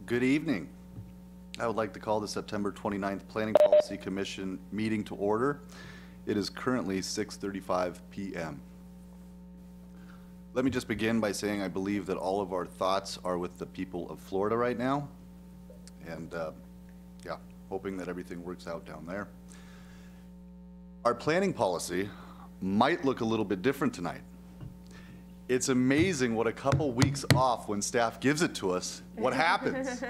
Good evening. I would like to call the September 29th Planning Policy Commission meeting to order. It is currently 6:35 p.m. Let me just begin by saying I believe that all of our thoughts are with the people of Florida right now. And yeah, hoping that everything works out down there. Our planning policy might look a little bit different tonight. It's amazing what a couple weeks off when staff gives it to us, what happens.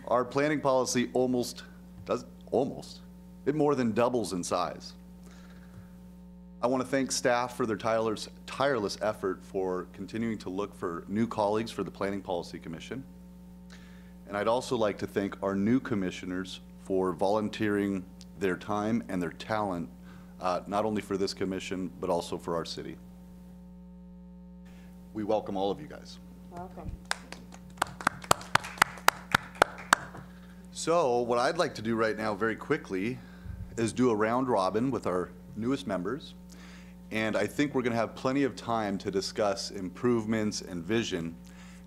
Our planning policy it more than doubles in size. I want to thank staff for their tireless effort for continuing to look for new colleagues for the Planning Policy Commission. And I'd also like to thank our new commissioners for volunteering their time and their talent, not only for this commission, but also for our city. We welcome all of you guys. Welcome. So what I'd like to do right now very quickly is do a round robin with our newest members. And I think we're going to have plenty of time to discuss improvements and vision.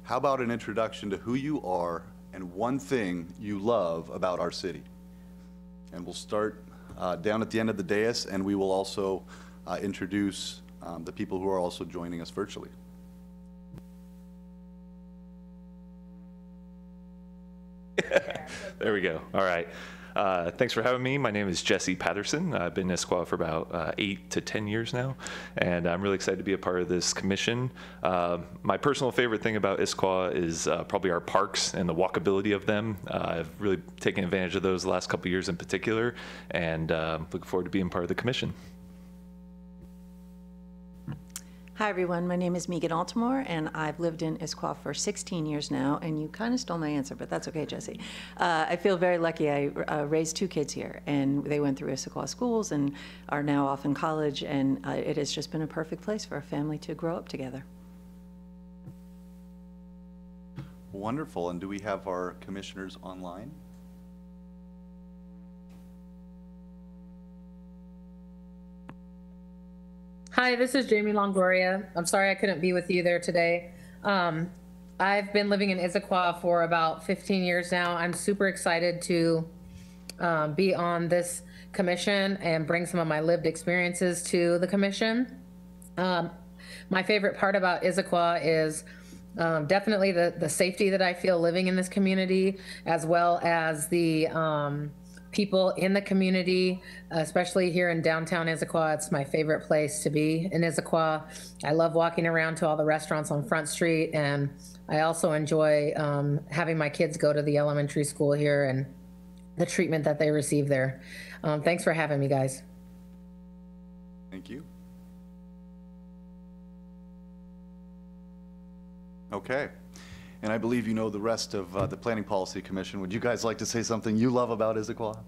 How about an introduction to who you are and one thing you love about our city? And we'll start down at the end of the dais, and we will also introduce the people who are also joining us virtually. There we go. All right. Thanks for having me. My name is Jesse Patterson. I've been in Issaquah for about 8 to 10 years now, and I'm really excited to be a part of this commission. My personal favorite thing about Issaquah is probably our parks and the walkability of them. I've really taken advantage of those the last couple of years in particular, and looking forward to being part of the commission. Hi, everyone. My name is Megan Altamore, and I've lived in Issaquah for 16 years now, and you kind of stole my answer, but that's okay, Jesse. I feel very lucky. I raised 2 kids here, and they went through Issaquah schools and are now off in college, and it has just been a perfect place for a family to grow up together. Wonderful. And do we have our commissioners online? Hi, this is Jamie Longoria. I'm sorry I couldn't be with you there today. I've been living in Issaquah for about 15 years now. I'm super excited to be on this commission and bring some of my lived experiences to the commission. My favorite part about Issaquah is definitely the safety that I feel living in this community, as well as the people in the community, especially here in downtown Issaquah. It's my favorite place to be in Issaquah. I love walking around to all the restaurants on Front Street, and I also enjoy having my kids go to the elementary school here and the treatment that they receive there. Thanks for having me, guys. Thank you. Okay. And I believe you know the rest of the Planning Policy Commission. Would you guys like to say something you love about Issaquah?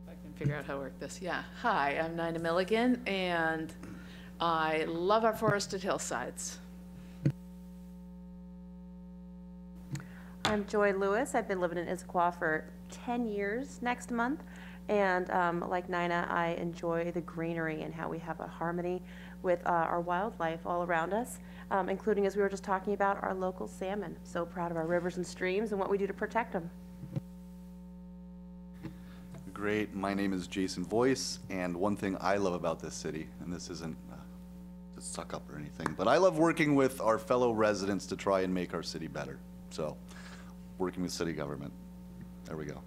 I can figure out how to work this. Yeah. Hi, I'm Nina Milligan, and I love our forested hillsides. I'm Joy Lewis. I've been living in Issaquah for 10 years next month. And like Nina, I enjoy the greenery and how we have a harmony with our wildlife all around us, including, as we were just talking about, our local salmon. So proud of our rivers and streams and what we do to protect them. Great. My name is Jason Voice, and one thing I love about this city, and this isn't to suck up or anything, but I love working with our fellow residents to try and make our city better. So, working with city government. There we go.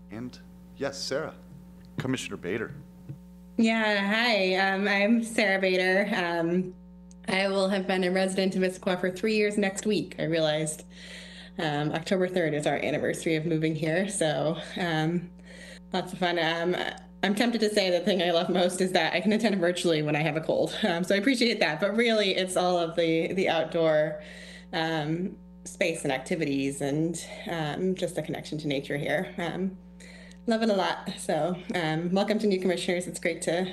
And yes, Sarah. Commissioner Bader. Yeah, hi, I'm Sarah Bader. I will have been a resident of Issaquah for 3 years next week, I realized. October 3rd is our anniversary of moving here, so lots of fun. I'm tempted to say the thing I love most is that I can attend virtually when I have a cold, so I appreciate that, but really it's all of the outdoor space and activities and just the connection to nature here. Love it a lot. So welcome to new commissioners. It's great to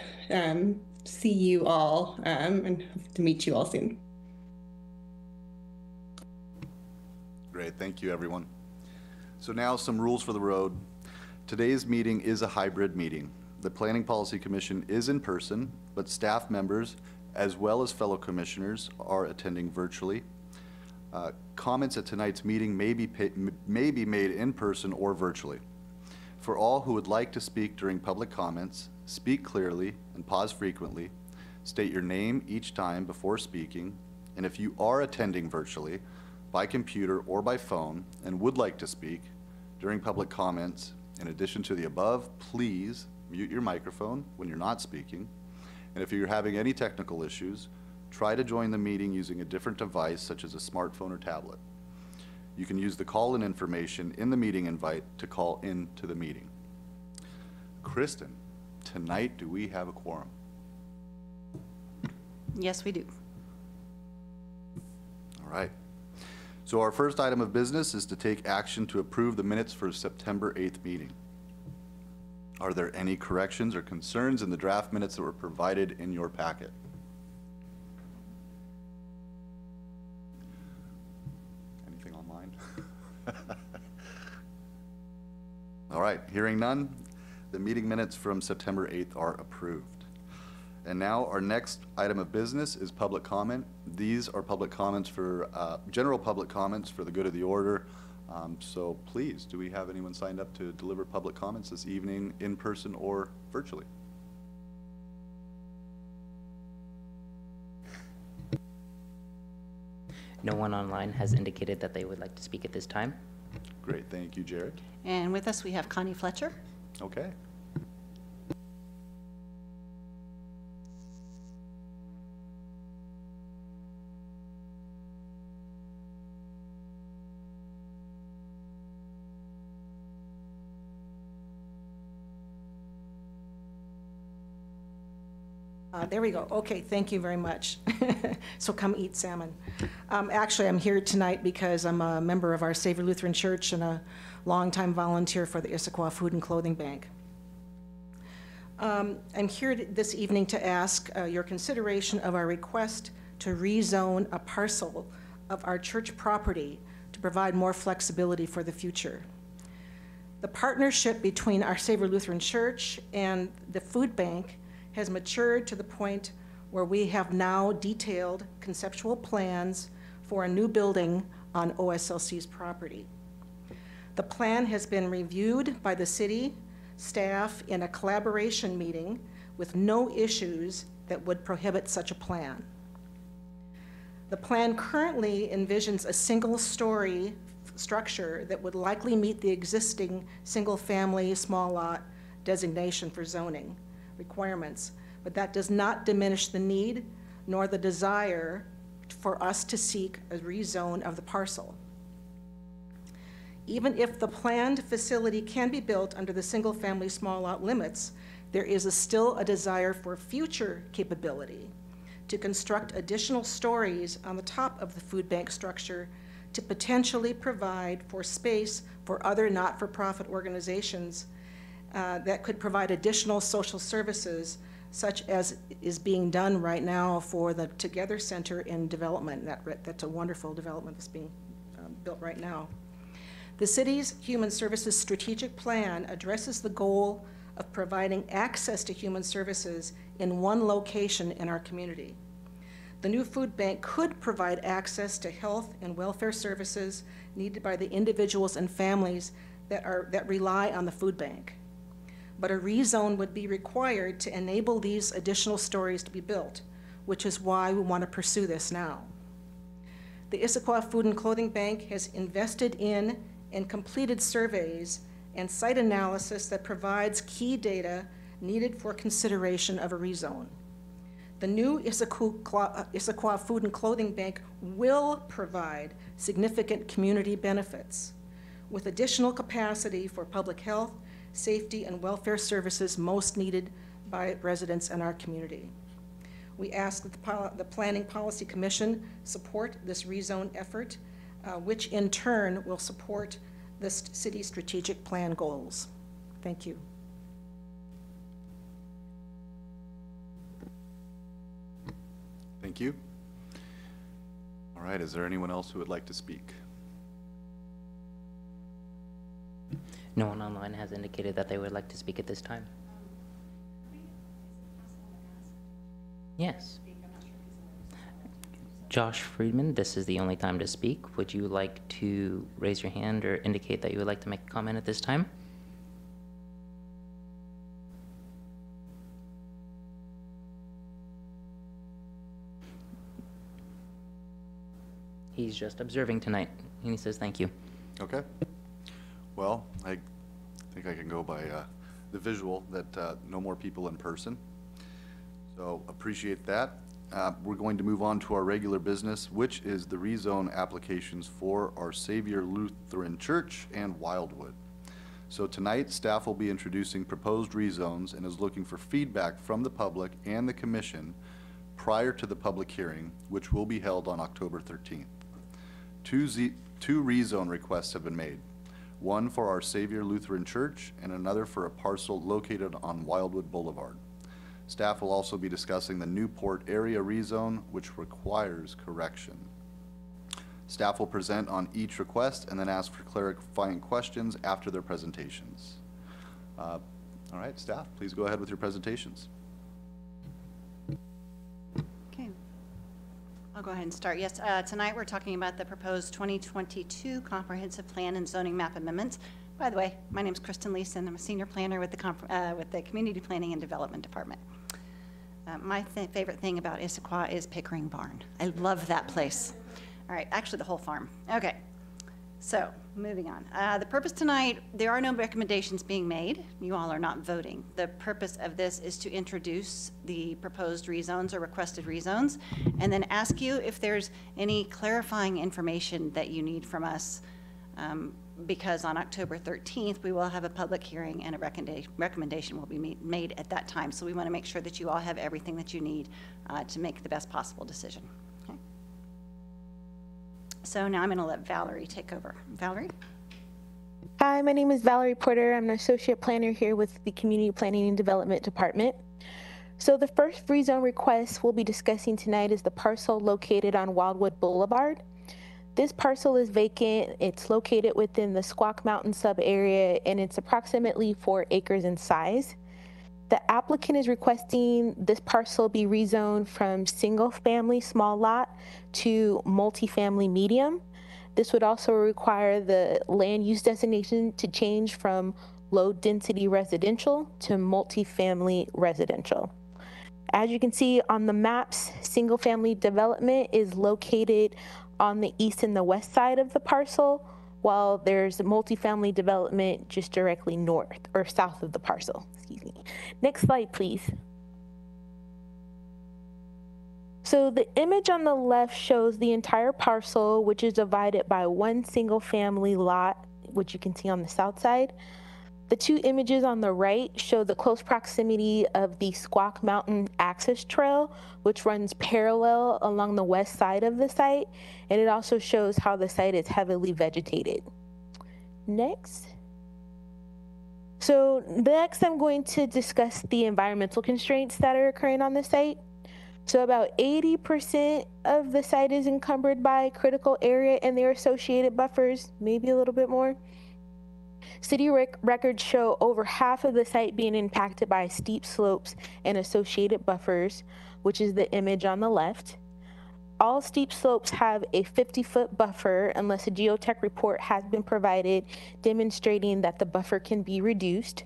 see you all and hope to meet you all soon. Great. Thank you, everyone. So now some rules for the road. Today's meeting is a hybrid meeting. The Planning Policy Commission is in person, but staff members, as well as fellow commissioners, are attending virtually. Comments at tonight's meeting may be made in person or virtually. For all who would like to speak during public comments, speak clearly and pause frequently. State your name each time before speaking, and if you are attending virtually, by computer or by phone, and would like to speak during public comments, in addition to the above, please mute your microphone when you're not speaking. And if you're having any technical issues, try to join the meeting using a different device such as a smartphone or tablet. You can use the call-in information in the meeting invite to call into the meeting. Kristen, tonight do we have a quorum? Yes, we do. All right. So our first item of business is to take action to approve the minutes for September 8th meeting. Are there any corrections or concerns in the draft minutes that were provided in your packet? Anything online? All right, hearing none, the meeting minutes from September 8th are approved. And now our next item of business is public comment. These are public comments for, general public comments for the good of the order. So please, do we have anyone signed up to deliver public comments this evening, in person or virtually? No one online has indicated that they would like to speak at this time. Great, thank you, Jared. And with us, we have Connie Fletcher. Okay. There we go. Okay, thank you very much. So come eat salmon. Actually, I'm here tonight because I'm a member of our Savior Lutheran Church and a longtime volunteer for the Issaquah Food and Clothing Bank. I'm here this evening to ask your consideration of our request to rezone a parcel of our church property to provide more flexibility for the future. The partnership between our Savior Lutheran Church and the food bank has matured to the point where we have now detailed conceptual plans for a new building on OSLC's property. The plan has been reviewed by the city staff in a collaboration meeting with no issues that would prohibit such a plan. The plan currently envisions a single-story structure that would likely meet the existing single-family small lot designation for zoning requirements, but that does not diminish the need nor the desire for us to seek a rezone of the parcel. Even if the planned facility can be built under the single-family small lot limits, there is still a desire for future capability to construct additional stories on the top of the food bank structure to potentially provide for space for other not-for-profit organizations that could provide additional social services, such as is being done right now for the Together Center in development. That's a wonderful development that's being built right now. The city's Human Services Strategic Plan addresses the goal of providing access to human services in one location in our community. The new food bank could provide access to health and welfare services needed by the individuals and families that rely on the food bank. But a rezone would be required to enable these additional stories to be built, which is why we want to pursue this now. The Issaquah Food and Clothing Bank has invested in and completed surveys and site analysis that provides key data needed for consideration of a rezone. The new Issaquah Food and Clothing Bank will provide significant community benefits with additional capacity for public health, safety, and welfare services most needed by residents in our community. We ask that the Planning Policy Commission support this rezone effort, which in turn will support the city's strategic plan goals. Thank you. Thank you. All right, is there anyone else who would like to speak? No one online has indicated that they would like to speak at this time. Josh Friedman, this is the only time to speak. Would you like to raise your hand or indicate that you would like to make a comment at this time? He's just observing tonight, and he says thank you. Okay. Well, I think I can go by the visual that no more people in person. So appreciate that. We're going to move on to our regular business, which is the rezone applications for Our Savior Lutheran Church and Wildwood. So tonight, staff will be introducing proposed rezones and is looking for feedback from the public and the commission prior to the public hearing, which will be held on October 13th. Two rezone requests have been made, one for Our Savior Lutheran Church and another for a parcel located on Wildwood Boulevard. Staff will also be discussing the Newport area rezone, which requires correction. Staff will present on each request and then ask for clarifying questions after their presentations. All right, staff, please go ahead with your presentations. Okay. I'll go ahead and start. Yes, tonight we're talking about the proposed 2022 Comprehensive Plan and Zoning Map Amendments. By the way, my name is Kristen Leeson. I'm a senior planner with the Community Planning and Development Department. My favorite thing about Issaquah is Pickering Barn. I love that place. All right, actually the whole farm. Okay, so moving on. The purpose tonight, there are no recommendations being made. You all are not voting. The purpose of this is to introduce the proposed rezones or requested rezones and then ask you if there's any clarifying information that you need from us, because on October 13th, we will have a public hearing and a recommendation will be made at that time. So we want to make sure that you all have everything that you need to make the best possible decision. Okay. So now I'm going to let Valerie take over. Valerie? Hi, my name is Valerie Porter. I'm an associate planner here with the Community Planning and Development Department. So the first rezone request we'll be discussing tonight is the parcel located on Wildwood Boulevard. This parcel is vacant. It's located within the Squak Mountain sub-area, and it's approximately 4 acres in size. The applicant is requesting this parcel be rezoned from single-family small lot to multifamily medium. This would also require the land use designation to change from low-density residential to multifamily residential. As you can see on the maps, single-family development is located on the east and the west side of the parcel, while there's multifamily development just directly north or south of the parcel. Excuse me. Next slide, please. So the image on the left shows the entire parcel, which is divided by one single family lot, which you can see on the south side. The two images on the right show the close proximity of the Squak Mountain access trail, which runs parallel along the west side of the site, and it also shows how the site is heavily vegetated. Next. So next I'm going to discuss the environmental constraints that are occurring on the site. So about 80% of the site is encumbered by critical area and their associated buffers, maybe a little bit more. City records show over half of the site being impacted by steep slopes and associated buffers, which is the image on the left. All steep slopes have a 50-foot buffer unless a geotech report has been provided demonstrating that the buffer can be reduced.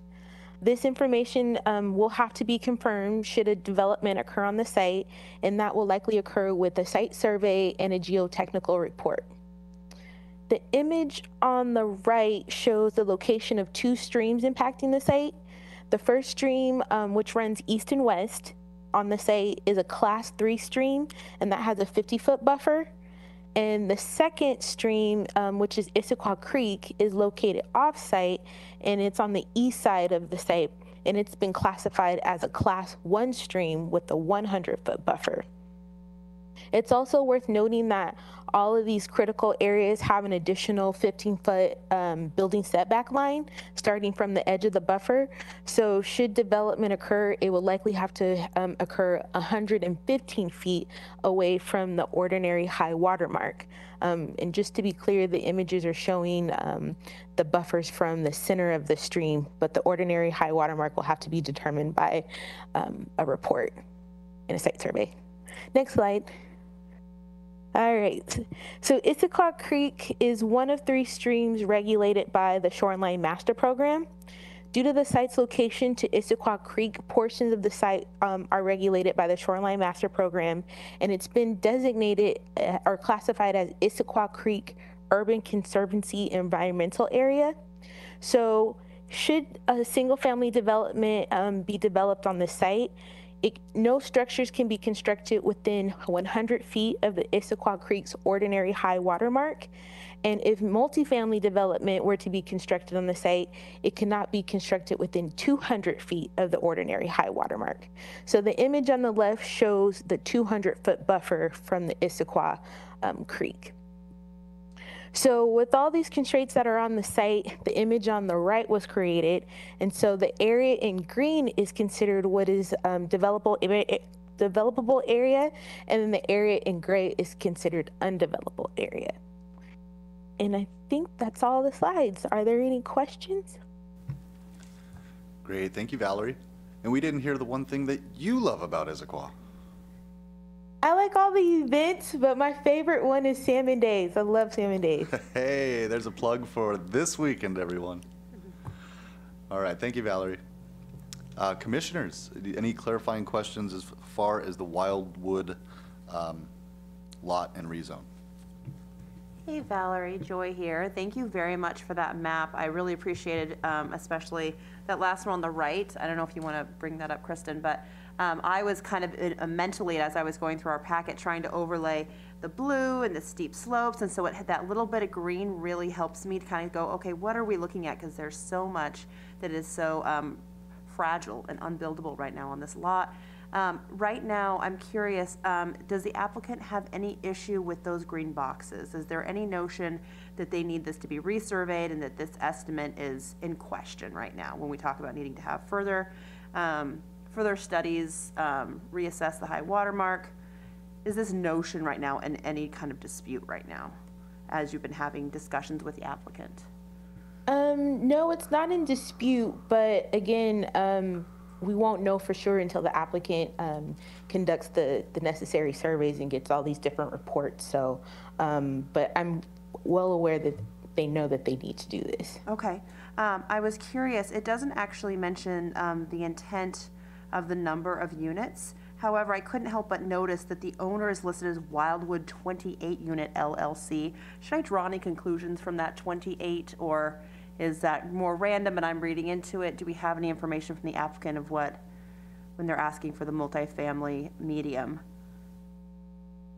This information will have to be confirmed should a development occur on the site, and that will likely occur with a site survey and a geotechnical report. The image on the right shows the location of two streams impacting the site. The first stream, which runs east and west on the site, is a class 3 stream, and that has a 50-foot buffer. And the second stream, which is Issaquah Creek, is located off-site, and it's on the east side of the site, and it's been classified as a class 1 stream with a 100-foot buffer. It's also worth noting that all of these critical areas have an additional 15-foot building setback line starting from the edge of the buffer. So should development occur, it will likely have to occur 115 feet away from the ordinary high water mark. And just to be clear, the images are showing the buffers from the center of the stream, but the ordinary high water mark will have to be determined by a report and a site survey. Next slide. All right. So Issaquah Creek is one of 3 streams regulated by the Shoreline Master Program. Due to the site's location to Issaquah Creek, portions of the site are regulated by the Shoreline Master Program, and it's been designated or classified as Issaquah Creek Urban Conservancy Environmental Area. So should a single-family development be developed on the site, no structures can be constructed within 100 feet of the Issaquah Creek's ordinary high water mark. And if multifamily development were to be constructed on the site, it cannot be constructed within 200 feet of the ordinary high water mark. So the image on the left shows the 200-foot buffer from the Issaquah Creek. So with all these constraints that are on the site, the image on the right was created. And so the area in green is considered what is developable area, and then the area in gray is considered undevelopable area. And I think that's all the slides. Are there any questions? Great, thank you, Valerie. And we didn't hear the one thing that you love about Issaquah. I like all the events, but my favorite one is Salmon Days. I love Salmon Days. Hey, there's a plug for this weekend, everyone. All right, thank you, Valerie. Commissioners, any clarifying questions as far as the Wildwood lot and rezone? Hey Valerie, Joy here. Thank you very much for that map. I really appreciated especially that last one on the right. I don't know if you want to bring that up, Kristen, but I was kind of mentally, as I was going through our packet, trying to overlay the blue and the steep slopes, and so that little bit of green really helps me to kind of go, okay, what are we looking at? Because there's so much that is so fragile and unbuildable right now on this lot. Right now, I'm curious, does the applicant have any issue with those green boxes? Is there any notion that they need this to be resurveyed and that this estimate is in question right now when we talk about needing to have further studies, reassess the high water mark? Is this notion right now in any kind of dispute right now as you've been having discussions with the applicant? No, it's not in dispute, but again, we won't know for sure until the applicant conducts the necessary surveys and gets all these different reports. So, but I'm well aware that they know that they need to do this. Okay. I was curious, it doesn't actually mention the intent of the number of units. However, I couldn't help but notice that the owner is listed as Wildwood 28 Unit LLC. Should I draw any conclusions from that 28, or is that more random and I'm reading into it? Do we have any information from the applicant of what, when they're asking for the multifamily medium?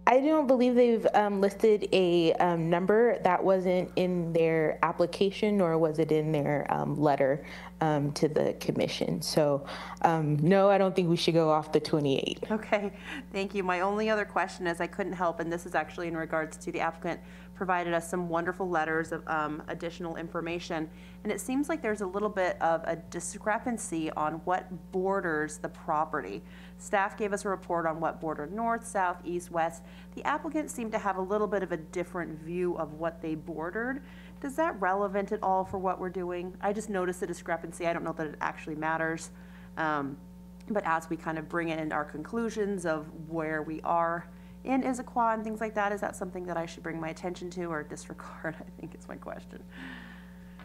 I don't believe they've listed a number. That wasn't in their application, nor was it in their letter to the commission. So no, I don't think we should go off the 28. Okay, thank you. My only other question is I couldn't help, and this is actually in regards to the applicant provided us some wonderful letters of additional information, and it seems like there's a little bit of a discrepancy on what borders the property. Staff gave us a report on what bordered north, south, east, west. The applicant seemed to have a little bit of a different view of what they bordered. Is that relevant at all for what we're doing? I just noticed a discrepancy. I don't know that it actually matters. But as we kind of bring in our conclusions of where we are in Issaquah and things like that, is that something that I should bring my attention to or disregard? I think is my question.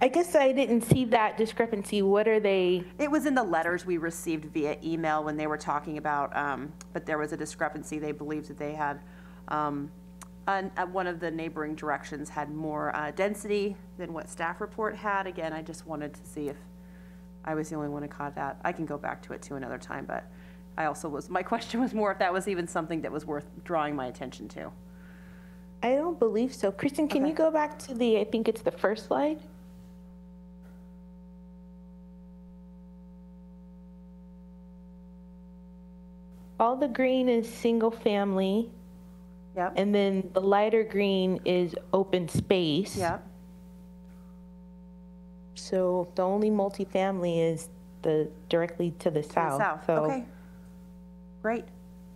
I guess I didn't see that discrepancy. What are they? It was in the letters we received via email when they were talking about, but there was a discrepancy. They believed that they had, one of the neighboring directions had more density than what staff report had. Again, I just wanted to see if I was the only one who caught that. I can go back to it too another time, but I also was, my question was more if that was even something that was worth drawing my attention to. I don't believe so. Kristen, can you go back to I think it's the first slide? All the green is single family. Yep. And then the lighter green is open space. Yep. So the only multifamily is directly to the south. South. So. Okay. Great.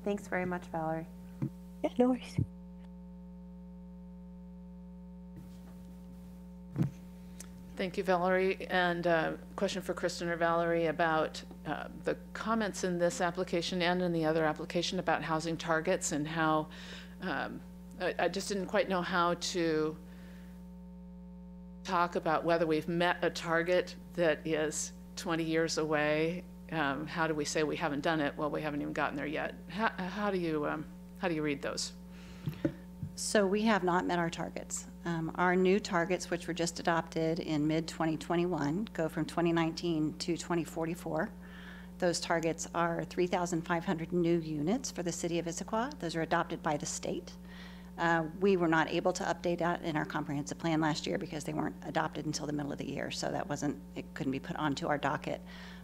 Thanks very much, Valerie. Yeah, no worries. Thank you, Valerie. And question for Kristen or Valerie about the comments in this application and in the other application about housing targets and how I just didn't quite know how to talk about whether we've met a target that is 20 years away. How do we say we haven't done it? Well, we haven't even gotten there yet. How do you read those? So we have not met our targets. Our new targets, which were just adopted in mid-2021, go from 2019 to 2044. Those targets are 3,500 new units for the city of Issaquah. Those are adopted by the state. We were not able to update that in our comprehensive plan last year because they weren't adopted until the middle of the year, so it couldn't be put onto our docket.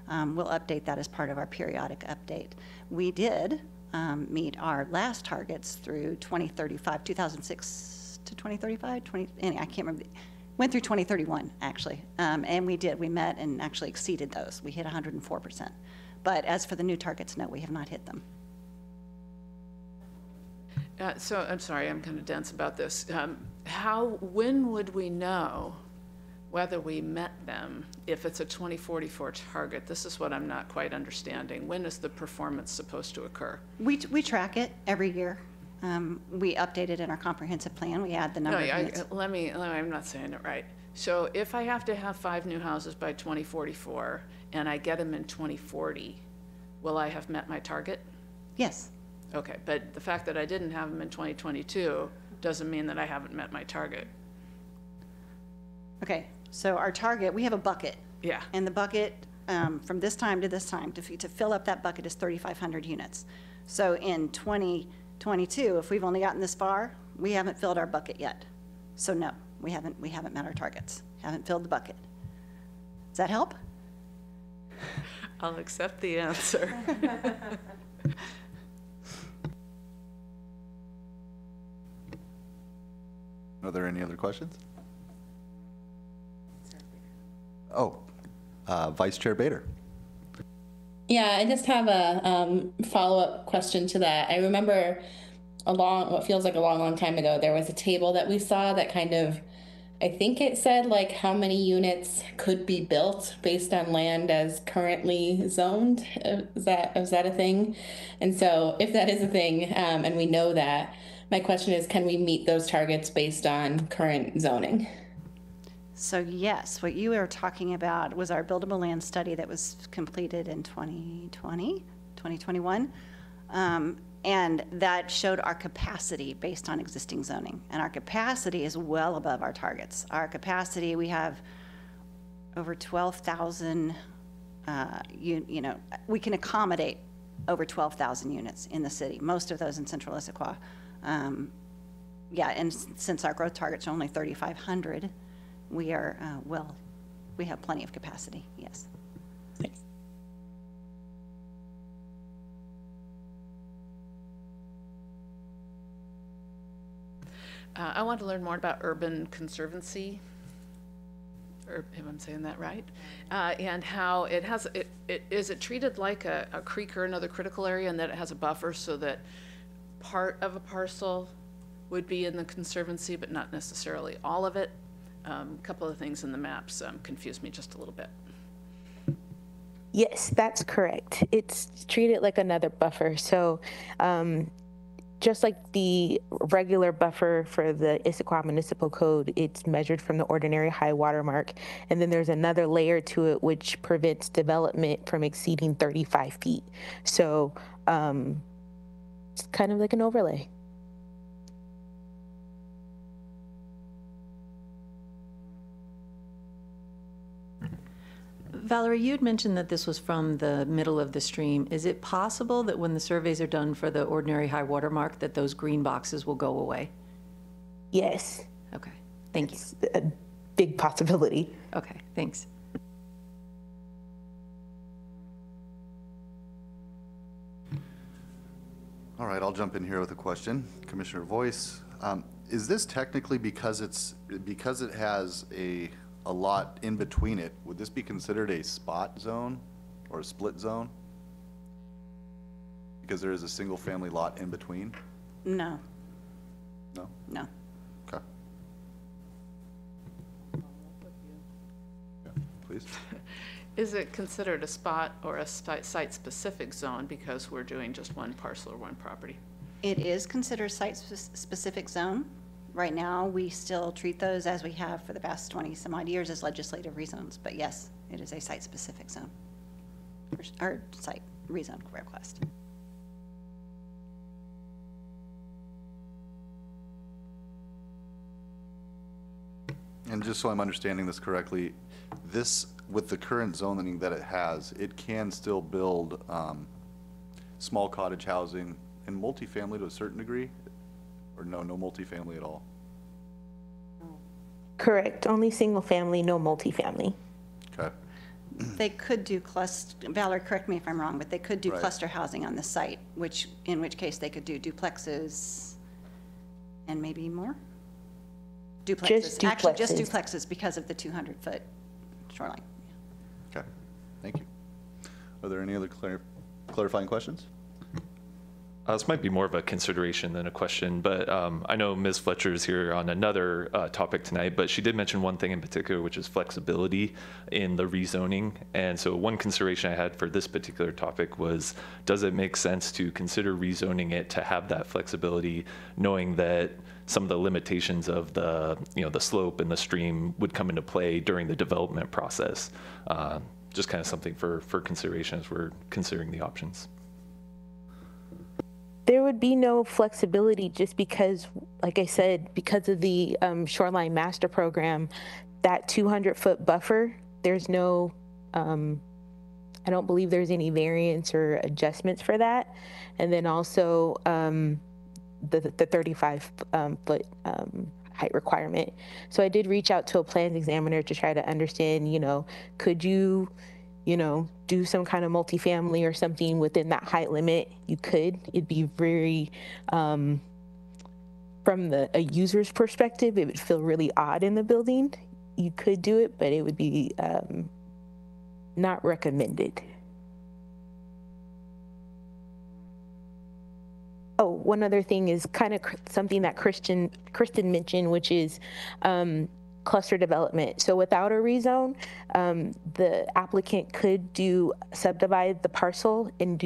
We'll update that as part of our periodic update. We did meet our last targets through 2035, 2006 to 2035, I can't remember. Went through 2031, actually. And we met and actually exceeded those. We hit 104%. But as for the new targets, no, we have not hit them. So I'm sorry, I'm kind of dense about this. When would we know whether we met them if it's a 2044 target? This is what I'm not quite understanding. When is the performance supposed to occur? We track it every year. We update it in our comprehensive plan. We add the number of units. I'm not saying it right. So if I have to have 5 new houses by 2044 and I get them in 2040, will I have met my target? Yes. Okay, but the fact that I didn't have them in 2022 doesn't mean that I haven't met my target. Okay, so our target, we have a bucket. Yeah. And the bucket, from this time to this time, to fill up that bucket is 3,500 units. So in 2022, if we've only gotten this far, we haven't filled our bucket yet. So no, we haven't met our targets, haven't filled the bucket. Does that help? I'll accept the answer. Are there any other questions? Oh, Vice Chair Bader. Yeah, I just have a follow-up question to that. I remember what feels like a long, long time ago, there was a table that we saw that kind of, I think it said like how many units could be built based on land as currently zoned. Is that a thing? And so if that is a thing, and we know that, my question is, can we meet those targets based on current zoning? So yes, what you were talking about was our buildable land study that was completed in 2021. And that showed our capacity based on existing zoning. And our capacity is well above our targets. Our capacity, we have over 12,000, we can accommodate over 12,000 units in the city, most of those in central Issaquah. And since our growth targets are only 3,500, we are, we have plenty of capacity, yes. Thanks. I want to learn more about urban conservancy, or if I'm saying that right, and how it has, is it treated like a creek or another critical area, and that it has a buffer so that part of a parcel would be in the conservancy, but not necessarily all of it? A couple of things in the maps confused me just a little bit. Yes, that's correct. It's treated like another buffer. So just like the regular buffer for the Issaquah Municipal Code, it's measured from the ordinary high water mark. And then there's another layer to it which prevents development from exceeding 35 feet. So it's kind of like an overlay. Valerie, you had mentioned that this was from the middle of the stream. Is it possible that when the surveys are done for the ordinary high water mark that those green boxes will go away? Yes. Okay, thank you. It's a big possibility. Okay, thanks. All right, I'll jump in here with a question. Commissioner Voice, is this technically because it has a lot in between it, would this be considered a spot zone or a split zone? Because there is a single family lot in between? No. No? No. Okay. Yeah, please. Is it considered a spot or a site-specific zone because we're doing just one parcel or one property? It is considered a site-specific zone. Right now, we still treat those as we have for the past 20 some odd years as legislative rezones, but yes, it is a site-specific zone, or site rezone request. And just so I'm understanding this correctly, this, with the current zoning that it has, it can still build small cottage housing and multifamily to a certain degree? Or no multifamily at all? Correct. Only single family, no multifamily. Okay. They could do Valerie, correct me if I'm wrong, but they could do Right. cluster housing on the site, in which case they could do duplexes and maybe more? Duplexes. Just Actually, just duplexes. duplexes because of the 200-foot shoreline. Okay, thank you. Are there any other clarifying questions? This might be more of a consideration than a question, but I know Ms. Fletcher is here on another topic tonight, but she did mention one thing in particular, which is flexibility in the rezoning. And so one consideration I had for this particular topic was, does it make sense to consider rezoning it to have that flexibility, knowing that some of the limitations of the, the slope and the stream would come into play during the development process? Just kind of something for consideration as we're considering the options. There would be no flexibility just because, like I said, because of the shoreline master program, that 200-foot buffer, there's no, I don't believe there's any variance or adjustments for that. And then also the 35-foot height requirement. So I did reach out to a plans examiner to try to understand, could you do some kind of multifamily or something within that height limit? You could. It'd be very, from a user's perspective, it would feel really odd in the building. You could do it, but it would be not recommended. Oh, one other thing is kind of something that Kristen mentioned, which is cluster development. So without a rezone, the applicant could subdivide the parcel and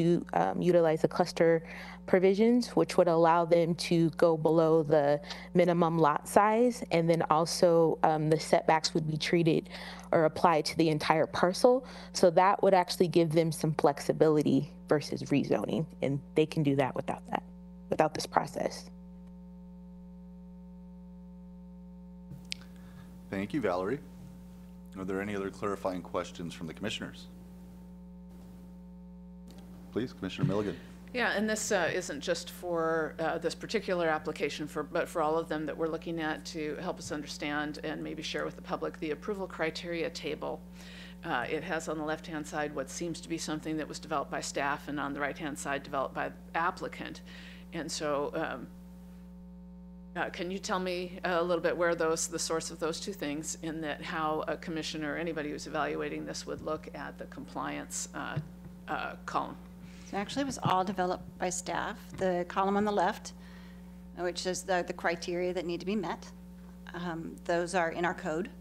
utilize the cluster provisions, which would allow them to go below the minimum lot size. And then also the setbacks would be treated or applied to the entire parcel. So that would actually give them some flexibility versus rezoning. And they can do that without this process. Thank you, Valerie. Are there any other clarifying questions from the commissioners? Please, Commissioner Milligan. Yeah, and this isn't just for this particular application, but for all of them that we're looking at to help us understand and maybe share with the public the approval criteria table. It has on the left-hand side what seems to be something that was developed by staff, and on the right-hand side developed by the applicant. And so can you tell me a little bit where the source of those two things, in that how a commissioner or anybody who's evaluating this would look at the compliance column? So actually, it was all developed by staff. The column on the left, which is the criteria that need to be met, those are in our code,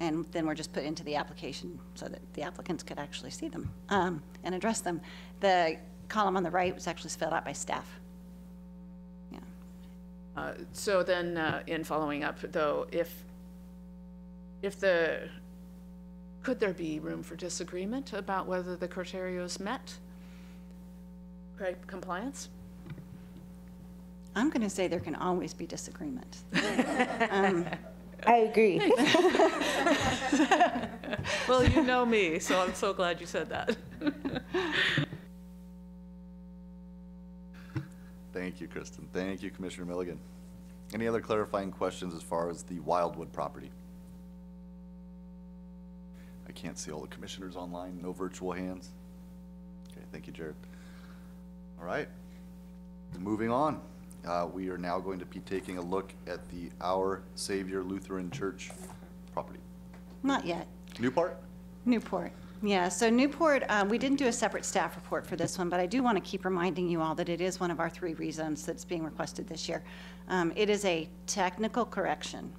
and then we're just put into the application so that the applicants could actually see them and address them. The column on the right was actually spelled out by staff. So then, in following up, though, could there be room for disagreement about whether the criteria is met? Compliance? I'm going to say there can always be disagreement. I agree. Well, you know me, so I'm so glad you said that. Thank you, Kristen. Thank you, Commissioner Milligan. Any other clarifying questions as far as the Wildwood property? I can't see all the commissioners online. No virtual hands. Okay, thank you, Jared. All right, moving on. We are now going to be taking a look at the Our Savior Lutheran Church property. Not yet. Newport? Newport. Yeah, so Newport, we didn't do a separate staff report for this one, but I do want to keep reminding you all that it is one of our 3 rezones that's being requested this year. It is a technical correction.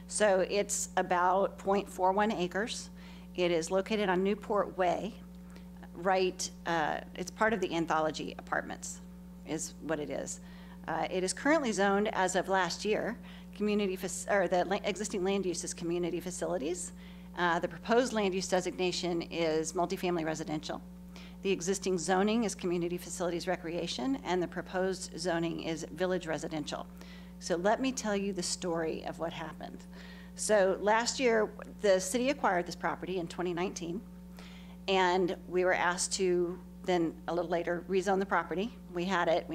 So it's about 0.41 acres. It is located on Newport Way, it's part of the Anthology Apartments is what it is. It is currently zoned as of last year, existing land use is community facilities. The proposed land use designation is multifamily residential. The existing zoning is community facilities recreation, and the proposed zoning is village residential. So let me tell you the story of what happened. So last year, the city acquired this property in 2019, and we were asked to then a little later rezone the property. We had it,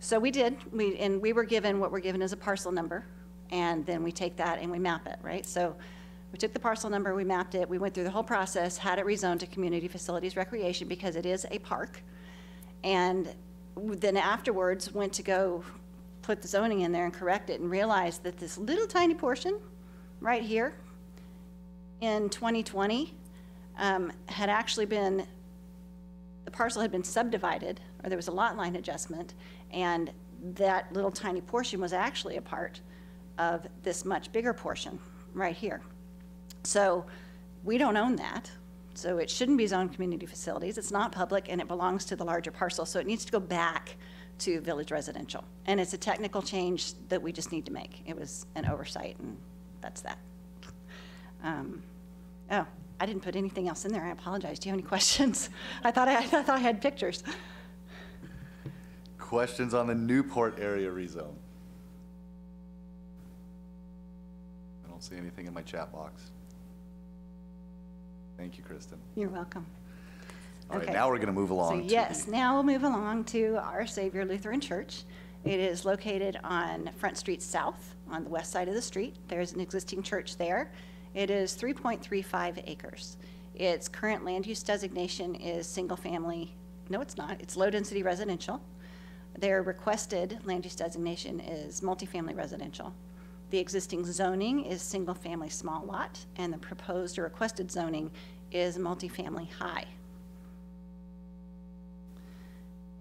so we did. We were given what we're given as a parcel number, and then we take that and we map it, right? So we took the parcel number, we mapped it, we went through the whole process, had it rezoned to community facilities recreation because it is a park, and then afterwards went to go put the zoning in there and correct it and realized that this little tiny portion right here in 2020 had actually been, the parcel had been subdivided, or there was a lot line adjustment, and that little tiny portion was actually a part of this much bigger portion right here. So we don't own that, so it shouldn't be zoned community facilities. It's not public, and it belongs to the larger parcel, so it needs to go back to village residential. And it's a technical change that we just need to make. It was an oversight, and that's that. Oh, I didn't put anything else in there. I apologize. Do you have any questions? I thought I had pictures. Questions on the Newport area rezone? I don't see anything in my chat box. Thank you, Kristen. You're welcome. All right, Okay. now we're going to move along. So yes, now we'll move along to Our Savior Lutheran Church. It is located on Front Street South, on the west side of the street. There's an existing church there. It is 3.35 acres. Its current land use designation is single family. No, it's not. It's low density residential. Their requested land use designation is multifamily residential. The existing zoning is single family small lot, and the proposed or requested zoning is multifamily high.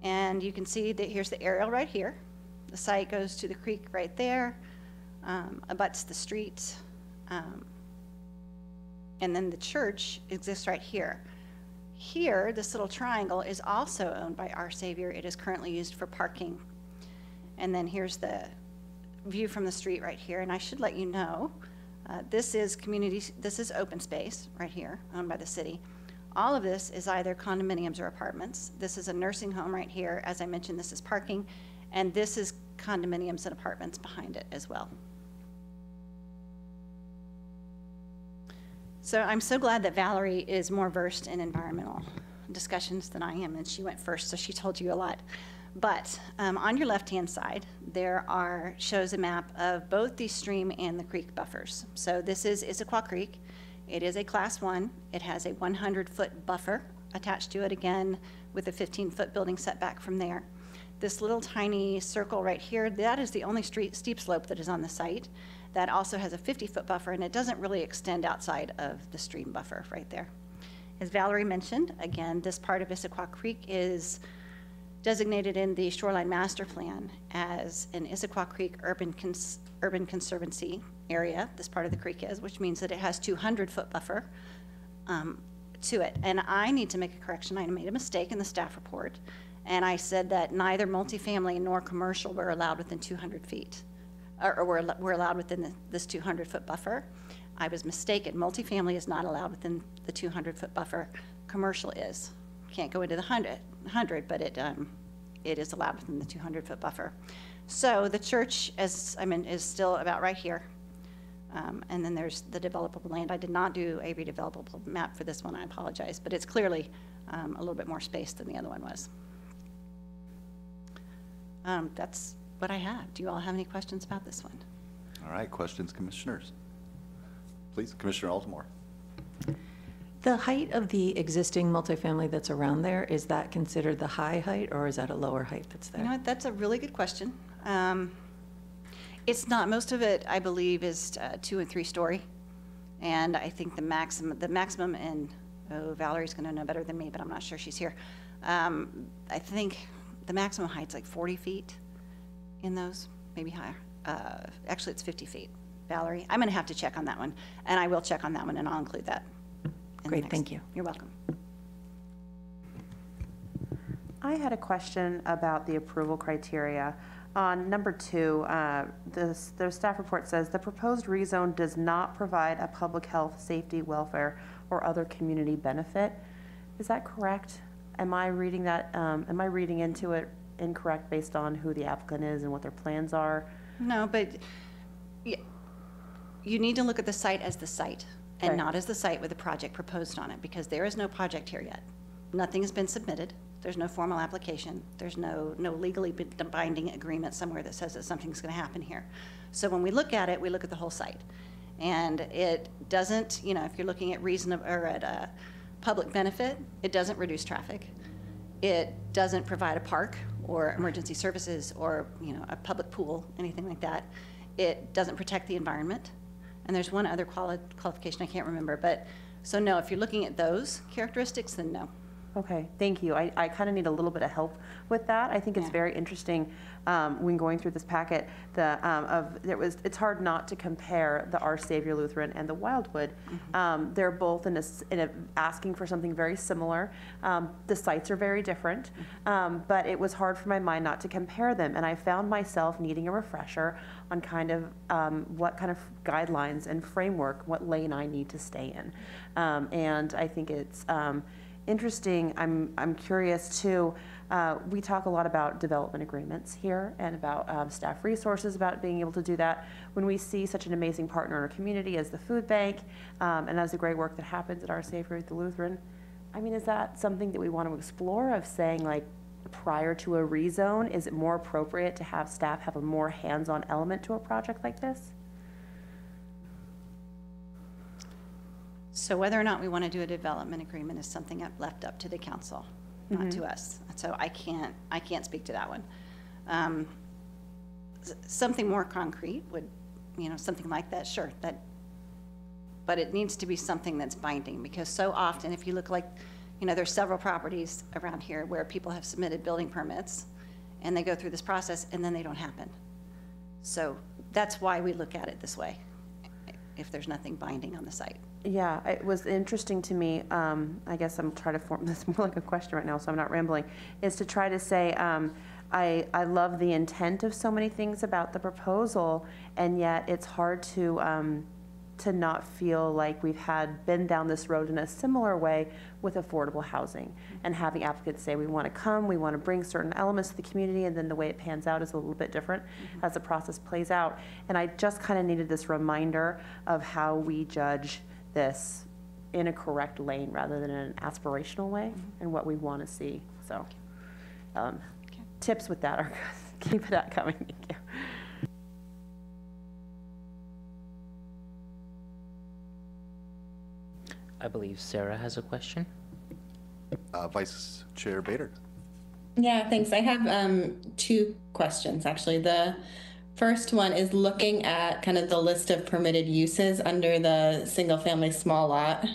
And you can see that here's the aerial right here. The site goes to the creek right there, abuts the street, and then the church exists right here. Here, this little triangle is also owned by Our Savior. It is currently used for parking. And then here's the view from the street right here. And I should let you know, this is open space right here, owned by the city. All of this is either condominiums or apartments. This is a nursing home right here. As I mentioned, this is parking, and this is condominiums and apartments behind it as well. So I'm so glad that Valerie is more versed in environmental discussions than I am, and she went first, so she told you a lot. But on your left-hand side, shows a map of both the stream and the creek buffers. So this is Issaquah Creek. It is a Class 1. It has a 100-foot buffer attached to it, again, with a 15-foot building setback from there. This little tiny circle right here, that is the only steep slope that is on the site. That also has a 50-foot buffer, and it doesn't really extend outside of the stream buffer right there. As Valerie mentioned, again, this part of Issaquah Creek is designated in the Shoreline Master Plan as an Issaquah Creek Urban Conservancy area. This part of the creek is, which means that it has 200-foot buffer to it. And I need to make a correction. I made a mistake in the staff report, and I said that neither multifamily nor commercial were allowed within 200 feet, or were allowed within this 200-foot buffer. I was mistaken. Multifamily is not allowed within the 200-foot buffer. Commercial is. Can't go into the 100, but it is allowed within the 200-foot buffer. So the church, as I mean, is still about right here. And then there's the developable land. I did not do a redevelopable map for this one. I apologize, but it's clearly a little bit more space than the other one was. That's what I have. Do you all have any questions about this one? All right, questions, commissioners? Please, Commissioner Altamore. The height of the existing multifamily that's around there, is that considered the high height, or is that a lower height that's there? You know what, that's a really good question. It's not, most of it, I believe, is 2 and 3 story. And I think the maximum in, Valerie's gonna know better than me, but I'm not sure she's here. I think the maximum height's like 40 feet in those, maybe higher. Actually, it's 50 feet. Valerie, I'm gonna have to check on that one, and I will check on that one, and I'll include that. Great, thank you. You're welcome. I had a question about the approval criteria. On number 2, the staff report says the proposed rezone does not provide a public health, safety, welfare, or other community benefit. Is that correct? Am I reading that? Am I reading into it incorrect based on who the applicant is and what their plans are? No, but you need to look at the site as the site and Okay. not as the site with a project proposed on it, because there is no project here yet. Nothing has been submitted. There's no formal application. There's no legally binding agreement somewhere that says that something's going to happen here. So when we look at it, we look at the whole site. And it doesn't, if you're looking at public benefit, it doesn't reduce traffic. It doesn't provide a park or emergency services or, a public pool, anything like that. It doesn't protect the environment. And there's one other qualification I can't remember. But so no, if you're looking at those characteristics, then no. Okay, thank you. I kind of need a little bit of help with that. I think it's very interesting when going through this packet. It's hard not to compare the Our Savior Lutheran and the Wildwood. They're both asking for something very similar. The sites are very different, but it was hard for my mind not to compare them. And I found myself needing a refresher on kind of what kind of guidelines and framework, what lane I need to stay in. And I think it's interesting. I'm curious too. We talk a lot about development agreements here and about staff resources, about being able to do that. When we see such an amazing partner in our community as the food bank and as the great work that happens at Our Savior at the Lutheran, I mean, is that something that we want to explore, of saying, like, prior to a rezone, is it more appropriate to have staff have a more hands-on element to a project like this? So whether or not we want to do a development agreement is something I've left up to the council, not to us. So I can't speak to that one. Something more concrete would, something like that, sure. But it needs to be something that's binding, because so often, if you look like, there's several properties around here where people have submitted building permits and they go through this process and then they don't happen. So that's why we look at it this way, if there's nothing binding on the site. Yeah, it was interesting to me, I guess I'm trying to form this more like a question right now, so I'm not rambling, is to try to say, I love the intent of so many things about the proposal, and yet it's hard to not feel like we've been down this road in a similar way with affordable housing, and having applicants say, we want to bring certain elements to the community, and then the way it pans out is a little bit different as the process plays out. And I just kind of needed this reminder of how we judge this in a correct lane rather than in an aspirational way, and what we want to see. So tips with that are good. Keep that coming. Thank you. I believe Sarah has a question. Vice Chair Bader. Yeah, thanks. I have 2 questions, actually. The first one is looking at kind of the list of permitted uses under the single-family small lot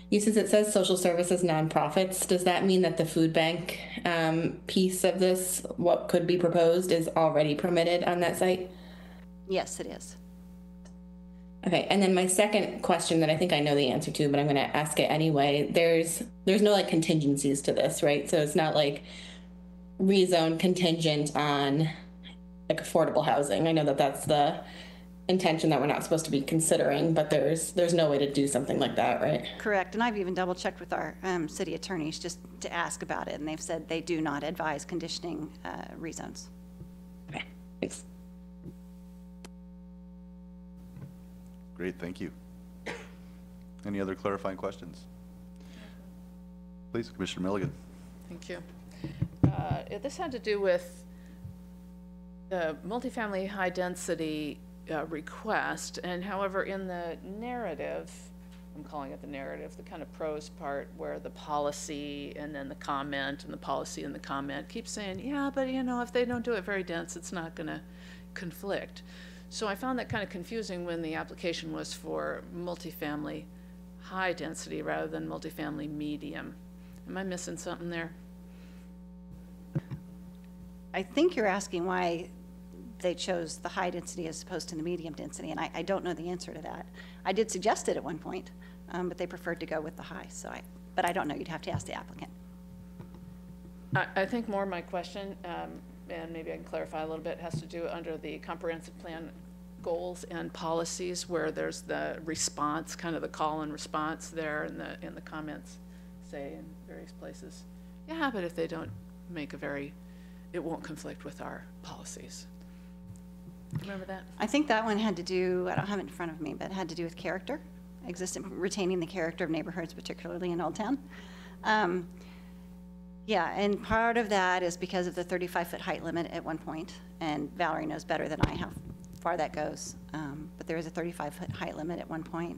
uses. It says social services nonprofits. Does that mean that the food bank piece of this, what could be proposed, is already permitted on that site? Yes, it is. Okay, and then my second question that I think I know the answer to, but I'm going to ask it anyway. There's no like contingencies to this, right? So it's not like rezone contingent on like affordable housing. I know that that's the intention that we're not supposed to be considering, but there's no way to do something like that, right? Correct, and I've even double checked with our city attorneys just to ask about it, and they've said they do not advise conditioning rezones. Okay, thanks. Great, thank you. Any other clarifying questions? Please, Commissioner Milligan. Thank you. This had to do with the multifamily high density request, and however in the narrative, I'm calling it the narrative, the kind of prose part where the policy and then the comment and the policy and the comment keep saying, yeah, but if they don't do it very dense, it's not going to conflict. So I found that kind of confusing when the application was for multifamily high density rather than multifamily medium. Am I missing something there? I think you're asking why they chose the high density as opposed to the medium density, and I don't know the answer to that. I did suggest it at one point, but they preferred to go with the high, but I don't know. You'd have to ask the applicant. I think more my question, and maybe I can clarify a little bit, has to do under the comprehensive plan goals and policies where there's the response, kind of the call and response there in the comments, say in various places. Yeah, but if they don't make it won't conflict with our policies. Remember that? I think that one had to do, I don't have it in front of me, but it had to do with character, retaining the character of neighborhoods, particularly in Old Town. Yeah, and part of that is because of the 35-foot height limit at one point, and Valerie knows better than I how far that goes, but there is a 35-foot height limit at one point.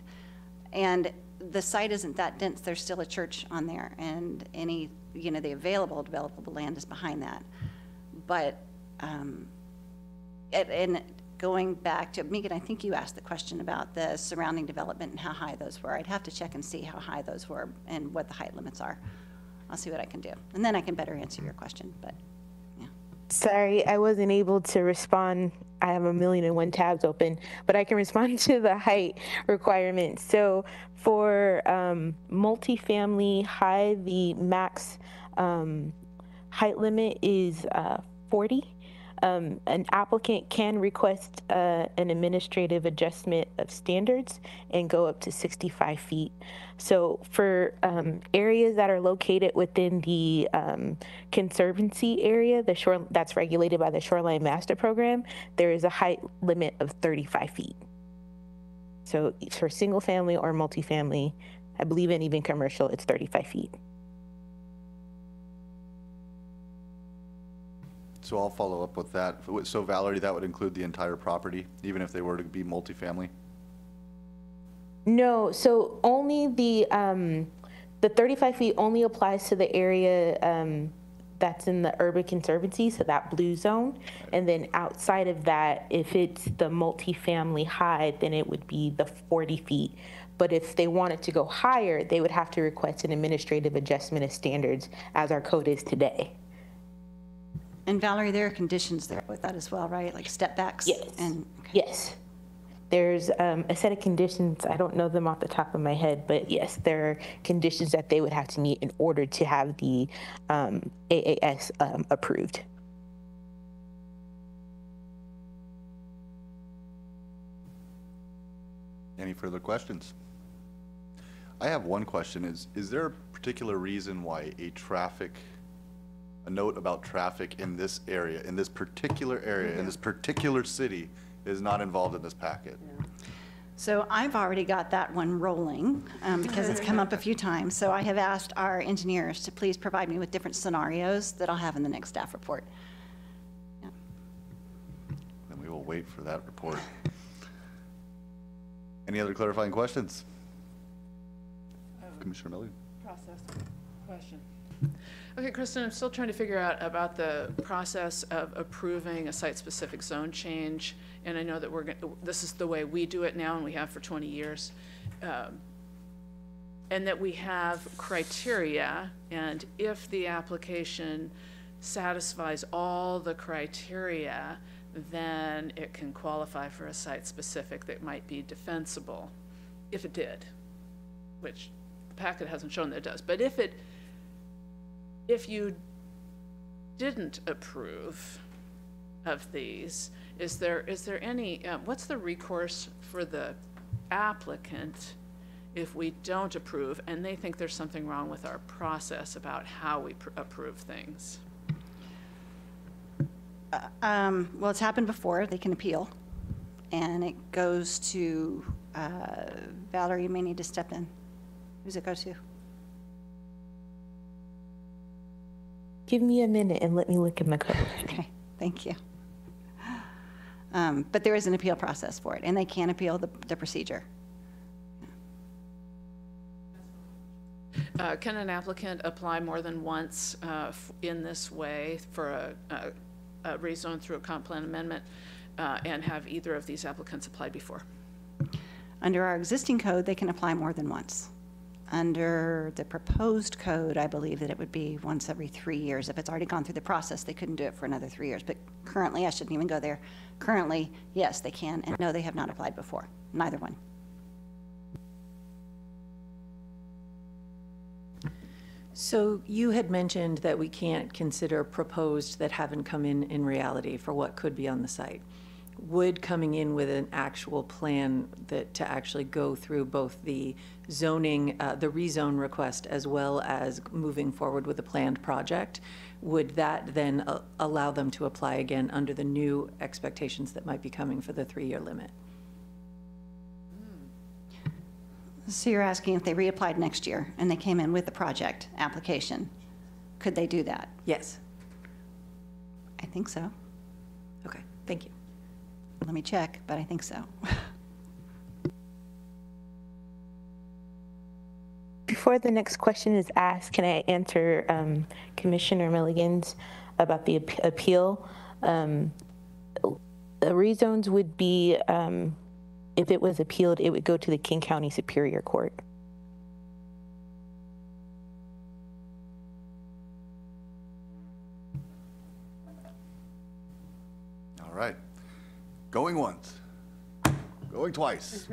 And the site isn't that dense, there's still a church on there, and any, the available developable land is behind that. But, and going back to, Megan, I think you asked the question about the surrounding development and how high those were. I'd have to check and see how high those were and what the height limits are. I'll see what I can do. And then I can better answer your question, but yeah. Sorry, I wasn't able to respond. I have 1,000,001 tabs open, but I can respond to the height requirements. So for multifamily high, the max height limit is 40. An applicant can request an administrative adjustment of standards and go up to 65 feet. So for areas that are located within the conservancy area, that's regulated by the Shoreline Master Program, there is a height limit of 35 feet. So for single family or multifamily, I believe, and even commercial, it's 35 feet. So I'll follow up with that. So Valerie, that would include the entire property, even if they were to be multifamily? No, so only the 35 feet only applies to the area that's in the urban conservancy, so that blue zone. And then outside of that, if it's the multifamily high, then it would be the 40 feet. But if they wanted to go higher, they would have to request an administrative adjustment of standards as our code is today. And Valerie, there are conditions there with that as well, right? Like step backs? Yes. And, okay. Yes. There's a set of conditions, I don't know them off the top of my head, but yes, there are conditions that they would have to meet in order to have the AAS approved. Any further questions? I have one question. Is there a particular reason why a note about traffic in this area, in this particular area, in this particular city is not involved in this packet? So I've already got that one rolling because it's come up a few times. So I have asked our engineers to please provide me with different scenarios that I'll have in the next staff report. Yeah. Then we will wait for that report. Any other clarifying questions? Commissioner Milligan. Process question. Okay, Kristen, I'm still trying to figure out about the process of approving a site-specific zone change, and I know that this is the way we do it now, and we have for 20 years, and that we have criteria, and if the application satisfies all the criteria, then it can qualify for a site-specific that might be defensible, if it did, which the packet hasn't shown that it does. But if you didn't approve of these, is there any, what's the recourse for the applicant if we don't approve and they think there's something wrong with our process about how we approve things? Well, it's happened before. They can appeal, and it goes to Valerie. You may need to step in. Who's it go to? Give me a minute and let me look in the code. Okay, thank you. But there is an appeal process for it, and they can appeal the procedure. Can an applicant apply more than once in this way for a rezone through a comp plan amendment and have either of these applicants applied before? Under our existing code, they can apply more than once. Under the proposed code, I believe that it would be once every 3 years. If it's already gone through the process, they couldn't do it for another 3 years. But currently, I shouldn't even go there. Currently, yes, they can, and no, they have not applied before. Neither one. So you had mentioned that we can't consider proposed that haven't come in reality for what could be on the site. Would coming in with an actual plan that to actually go through both the zoning, the rezone request, as well as moving forward with a planned project, would that then allow them to apply again under the new expectations that might be coming for the 3-year limit? So you're asking if they reapplied next year and they came in with the project application, could they do that? Yes. I think so. Okay, thank you. Let me check, but I think so. Before the next question is asked, can I answer Commissioner Milligan's about the appeal? The rezones would be, if it was appealed, it would go to the King County Superior Court. All right. Going once, going twice.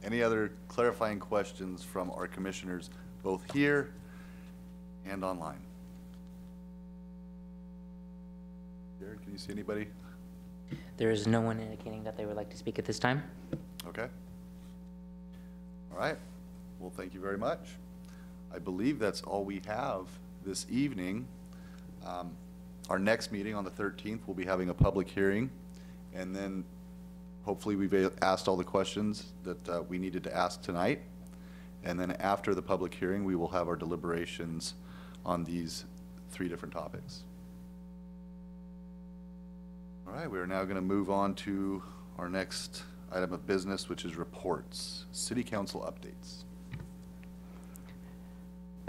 Any other clarifying questions from our commissioners, both here and online? Jared, can you see anybody? There is no one indicating that they would like to speak at this time. Okay. All right. Well, thank you very much. I believe that's all we have this evening. Our next meeting on the 13th, we'll be having a public hearing, and then hopefully we've asked all the questions that we needed to ask tonight. And then after the public hearing, we will have our deliberations on these 3 different topics. All right, we are now going to move on to our next item of business, which is reports. City Council updates.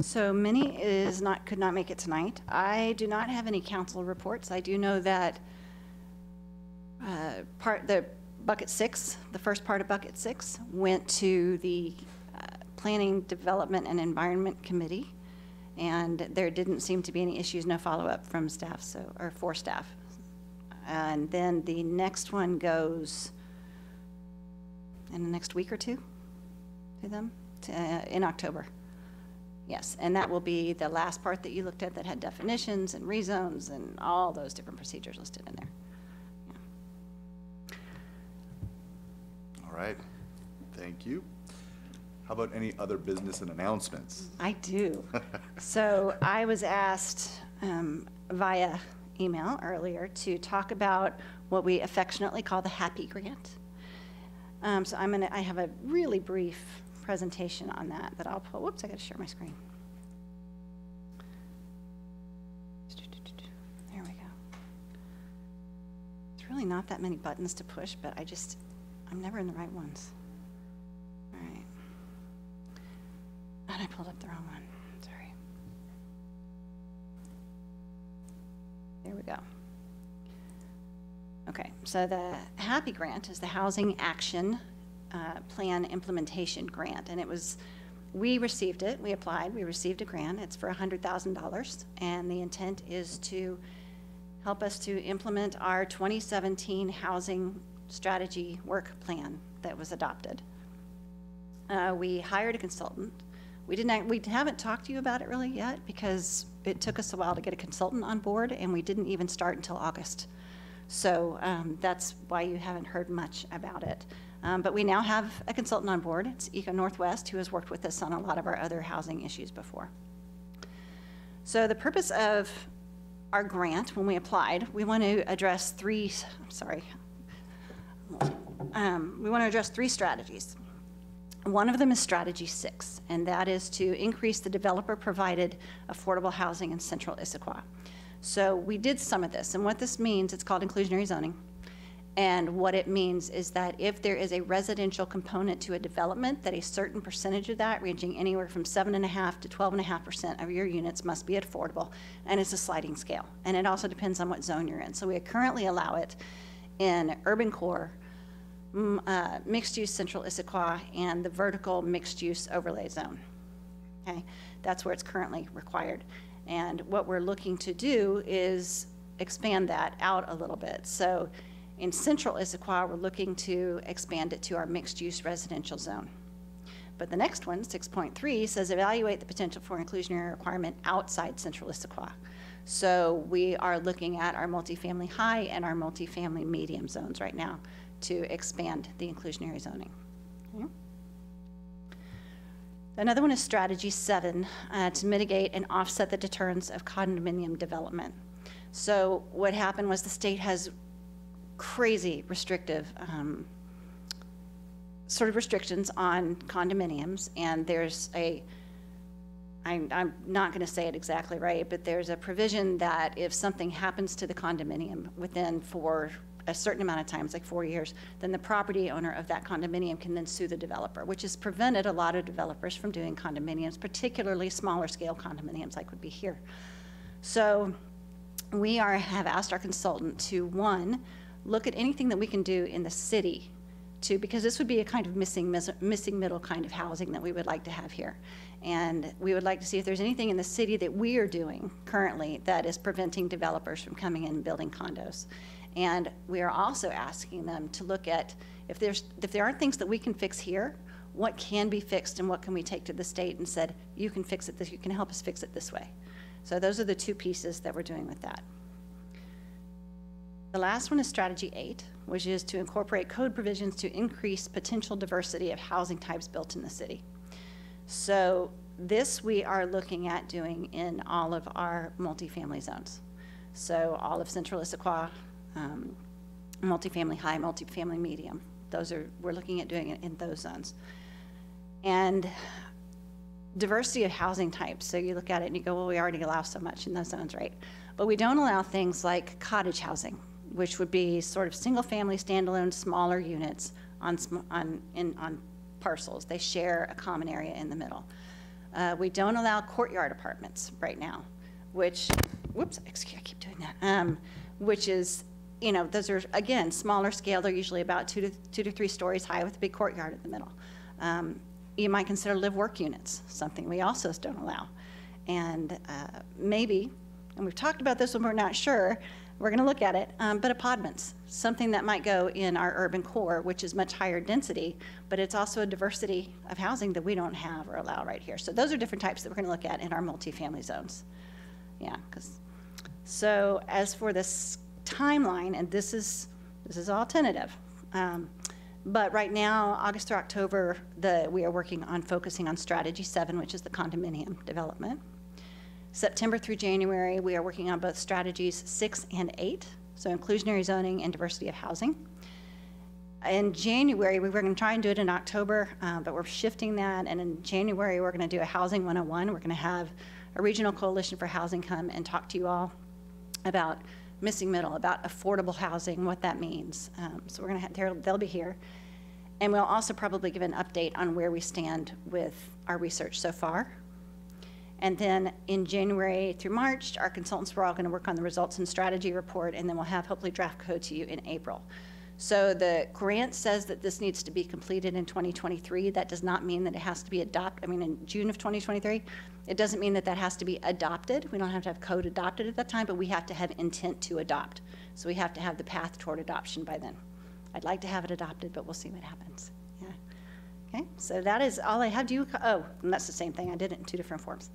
So Minnie could not make it tonight. I do not have any council reports. I do know that the bucket 6, the first part of bucket 6, went to the Planning, Development, and Environment Committee, and there didn't seem to be any issues, no follow-up from staff, or for staff. And then the next one goes in the next week or two to them, in October. Yes, and that will be the last part that you looked at that had definitions and rezones and all those different procedures listed in there. All right, thank you. How about any other business and announcements? I do. So I was asked via email earlier to talk about what we affectionately call the Happy Grant. So I have a really brief presentation on that I'll pull. Whoops, I got to share my screen. There we go. It's really not that many buttons to push, but I'm never in the right ones. All right. And I pulled up the wrong one. Sorry. There we go. Okay, so the Happy Grant is the Housing Action Plan Implementation Grant, and we received it, we applied, we received a grant. It's for $100,000, and the intent is to help us to implement our 2017 housing strategy work plan that was adopted. We hired a consultant. We haven't talked to you about it really yet because it took us a while to get a consultant on board, and we didn't even start until August. So that's why you haven't heard much about it. But we now have a consultant on board. It's Eco Northwest, who has worked with us on a lot of our other housing issues before. So the purpose of our grant, when we applied, we want to address three strategies. One of them is strategy 6, and that is to increase the developer-provided affordable housing in central Issaquah. So we did some of this, and what this means, it's called inclusionary zoning. And what it means is that if there is a residential component to a development, that a certain percentage of that, ranging anywhere from 7.5% to 12.5% of your units must be affordable, and it's a sliding scale. And it also depends on what zone you're in. So we currently allow it in urban core, mixed-use central Issaquah, and the vertical mixed-use overlay zone. Okay, that's where it's currently required. And what we're looking to do is expand that out a little bit. So in central Issaquah, we're looking to expand it to our mixed-use residential zone. But the next one, 6.3, says evaluate the potential for inclusionary requirement outside Central Issaquah. So we are looking at our multifamily high and our multifamily medium zones right now to expand the inclusionary zoning. Okay. Another one is strategy 7, to mitigate and offset the deterrence of condominium development. So what happened was the state has crazy restrictive sort of restrictions on condominiums, and there's I'm not going to say it exactly right, but there's a provision that if something happens to the condominium within for a certain amount of time, it's like 4 years, then the property owner of that condominium can then sue the developer, which has prevented a lot of developers from doing condominiums, particularly smaller scale condominiums like would be here. So we have asked our consultant to, one, look at anything that we can do in the city because this would be a kind of missing middle kind of housing that we would like to have here. And we would like to see if there's anything in the city that we are doing currently that is preventing developers from coming in and building condos. And we are also asking them to look at if there aren't things that we can fix here, what can be fixed and what can we take to the state and said, you can fix it, you can help us fix it this way. So those are the 2 pieces that we're doing with that. The last one is strategy 8, which is to incorporate code provisions to increase potential diversity of housing types built in the city. So this we are looking at doing in all of our multifamily zones. So all of Central Issaquah, multifamily high, multifamily medium. We're looking at doing it in those zones. And diversity of housing types. So you look at it and you go, well, we already allow so much in those zones, right? But we don't allow things like cottage housing, which would be sort of single-family, standalone, smaller units on parcels. They share a common area in the middle. We don't allow courtyard apartments right now, which, whoops, excuse, I keep doing that, which is, you know, those are, again, smaller scale. They're usually about 2 to 3 stories high with a big courtyard in the middle. You might consider live-work units, something we also don't allow. And maybe, and we've talked about this when we're not sure, we're going to look at it, but apartments, something that might go in our urban core, which is much higher density, but it's also a diversity of housing that we don't have or allow right here. So those are different types that we're going to look at in our multifamily zones. Yeah, so as for this timeline, and this is all tentative, but right now, August through October, we are working on focusing on strategy 7, which is the condominium development. September through January, we are working on both strategies 6 and 8, so inclusionary zoning and diversity of housing. In January, we were going to try and do it in October, but we're shifting that, and in January, we're going to do a Housing 101. We're going to have a Regional Coalition for Housing come and talk to you all about missing middle, about affordable housing, what that means. So we're going to have, they'll be here. And we'll also probably give an update on where we stand with our research so far. And then in January through March, our consultants were all going to work on the results and strategy report, and then we'll have hopefully draft code to you in April. So the grant says that this needs to be completed in 2023. That does not mean that it has to be adopted. I mean, in June of 2023, it doesn't mean that that has to be adopted. We don't have to have code adopted at that time, but we have to have intent to adopt. So we have to have the path toward adoption by then. I'd like to have it adopted, but we'll see what happens. Yeah. Okay, so that is all I have. Oh, and that's the same thing. I did it in 2 different forms.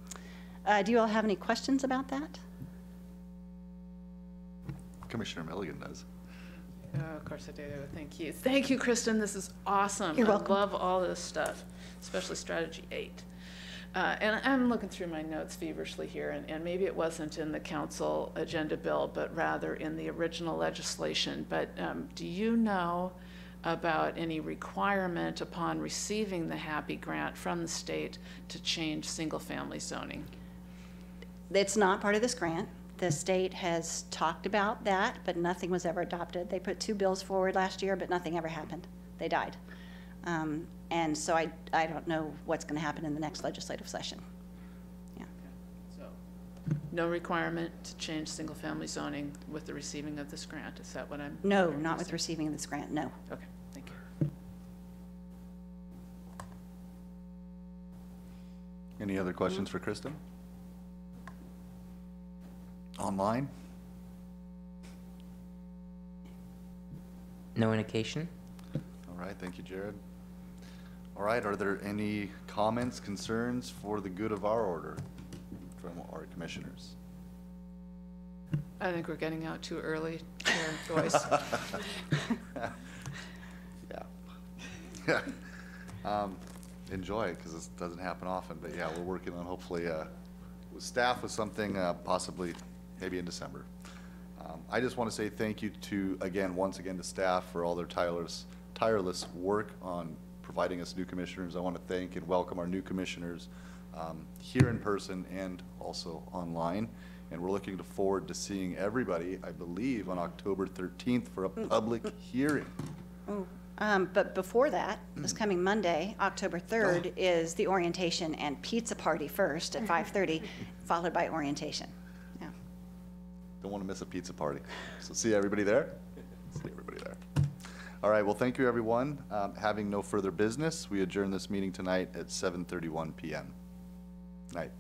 Do you all have any questions about that? Commissioner Milligan does. Oh, of course I do. Thank you. Thank you, Kristen. This is awesome. You're welcome. I love all this stuff, especially strategy 8. And I'm looking through my notes feverishly here, and maybe it wasn't in the council agenda bill, but rather in the original legislation. But do you know about any requirement upon receiving the HAPPY grant from the state to change single-family zoning? It's not part of this grant. The state has talked about that, but nothing was ever adopted. They put 2 bills forward last year, but nothing ever happened. They died. And so I don't know what's going to happen in the next legislative session. Yeah. So no requirement to change single-family zoning with the receiving of this grant. Is that what I'm? No, not with receiving this grant, no. Okay, thank you. Any other questions for Kristen? Online? No indication. All right, thank you, Jared. All right, are there any comments, concerns for the good of our order from our commissioners? I think we're getting out too early, Chair Joyce. Yeah. Enjoy it, because this doesn't happen often, but yeah, we're working on hopefully with staff with something possibly maybe in December. I just want to say thank you to, once again, to staff for all their tireless work on providing us new commissioners. I want to thank and welcome our new commissioners here in person and also online. And we're looking forward to seeing everybody, I believe, on October 13th for a public hearing. But before that, this coming Monday, October 3rd, is the orientation and pizza party first at 5:30, followed by orientation. Yeah. Don't want to miss a pizza party. So see everybody there? See everybody there. All right, well, thank you, everyone. Having no further business, we adjourn this meeting tonight at 7:31 p.m. Night.